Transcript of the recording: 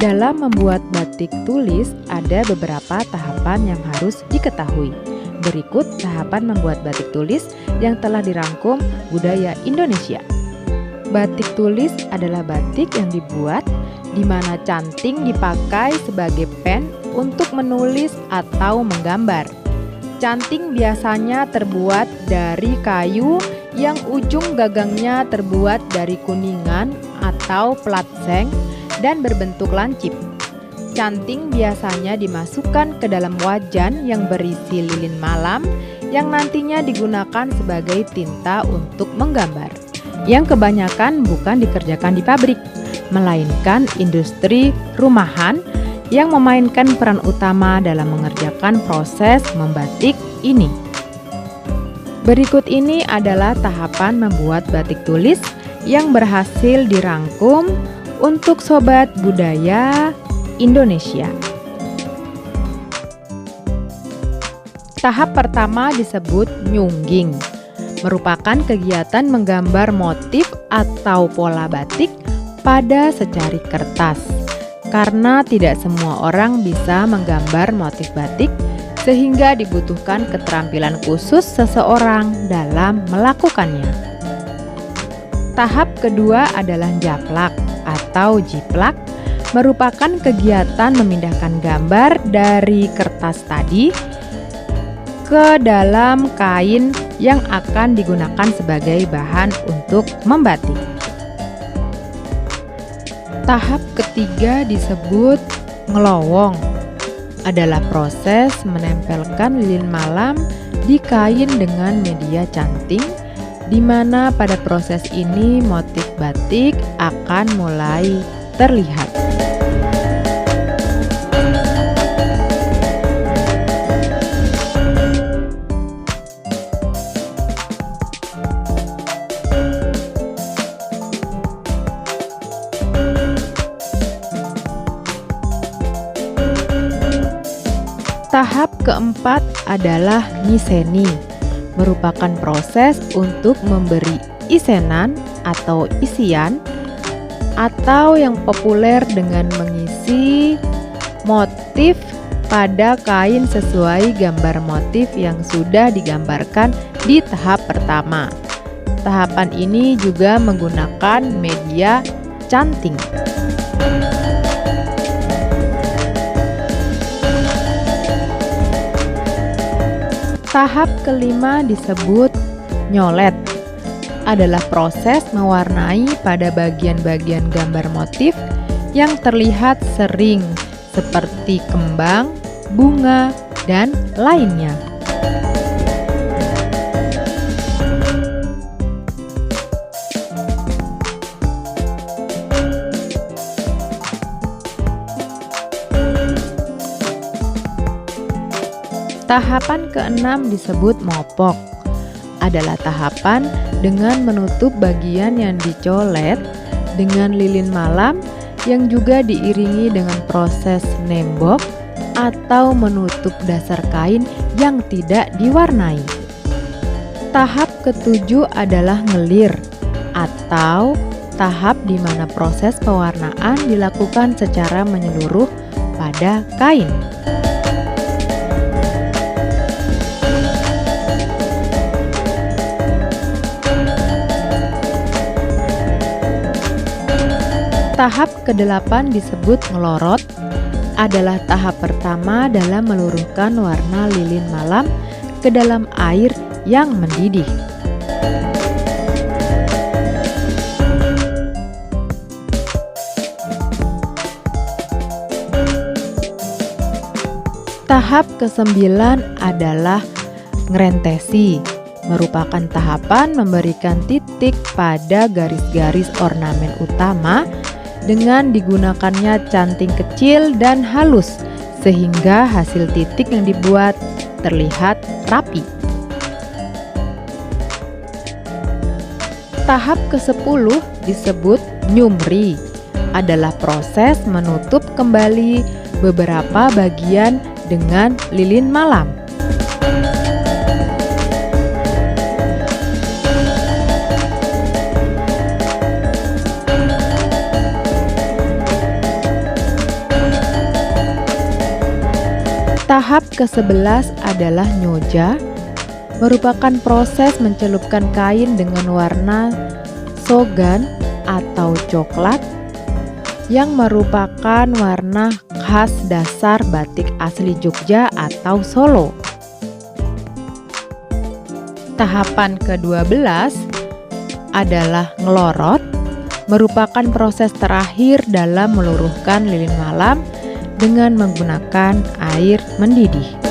Dalam membuat batik tulis, ada beberapa tahapan yang harus diketahui. Berikut tahapan membuat batik tulis yang telah dirangkum Budaya Indonesia. Batik tulis adalah batik yang dibuat di mana canting dipakai sebagai pen untuk menulis atau menggambar. Canting biasanya terbuat dari kayu yang ujung gagangnya terbuat dari kuningan atau plat seng dan berbentuk lancip. Canting biasanya dimasukkan ke dalam wajan yang berisi lilin malam yang nantinya digunakan sebagai tinta untuk menggambar. Yang kebanyakan bukan dikerjakan di pabrik, melainkan industri rumahan yang memainkan peran utama dalam mengerjakan proses membatik ini. Berikut ini adalah tahapan membuat batik tulis yang berhasil dirangkum untuk Sobat Budaya Indonesia. Tahap pertama disebut nyungging, merupakan kegiatan menggambar motif atau pola batik pada secari kertas. Karena tidak semua orang bisa menggambar motif batik, sehingga dibutuhkan keterampilan khusus seseorang dalam melakukannya. Tahap kedua adalah japlak atau jiplak, merupakan kegiatan memindahkan gambar dari kertas tadi ke dalam kain yang akan digunakan sebagai bahan untuk membatik. Tahap ketiga disebut ngelowong, adalah proses menempelkan lilin malam di kain dengan media canting, di mana pada proses ini motif batik akan mulai terlihat. Tahap keempat adalah nyiseni, merupakan proses untuk memberi isenan atau isian, atau yang populer dengan mengisi motif pada kain sesuai gambar motif yang sudah digambarkan di tahap pertama. Tahapan ini juga menggunakan media canting. Tahap kelima disebut nyolet, adalah proses mewarnai pada bagian-bagian gambar motif yang terlihat sering seperti kembang, bunga, dan lainnya. Tahapan keenam disebut mopok, adalah tahapan dengan menutup bagian yang dicolet dengan lilin malam yang juga diiringi dengan proses nembok atau menutup dasar kain yang tidak diwarnai. Tahap ketujuh adalah ngelir, atau tahap di mana proses pewarnaan dilakukan secara menyeluruh pada kain. Tahap ke-8 disebut ngelorot, adalah tahap pertama dalam meluruhkan warna lilin malam ke dalam air yang mendidih. Tahap ke-9 adalah ngerentesi, merupakan tahapan memberikan titik pada garis-garis ornamen utama dengan digunakannya canting kecil dan halus sehingga hasil titik yang dibuat terlihat rapi. Tahap ke-10 disebut nyumri, adalah proses menutup kembali beberapa bagian dengan lilin malam. Tahap ke-11 adalah nyoja, merupakan proses mencelupkan kain dengan warna sogan atau coklat yang merupakan warna khas dasar batik asli Jogja atau Solo. Tahapan ke-12 adalah ngelorot, merupakan proses terakhir dalam meluruhkan lilin malam dengan menggunakan air mendidih.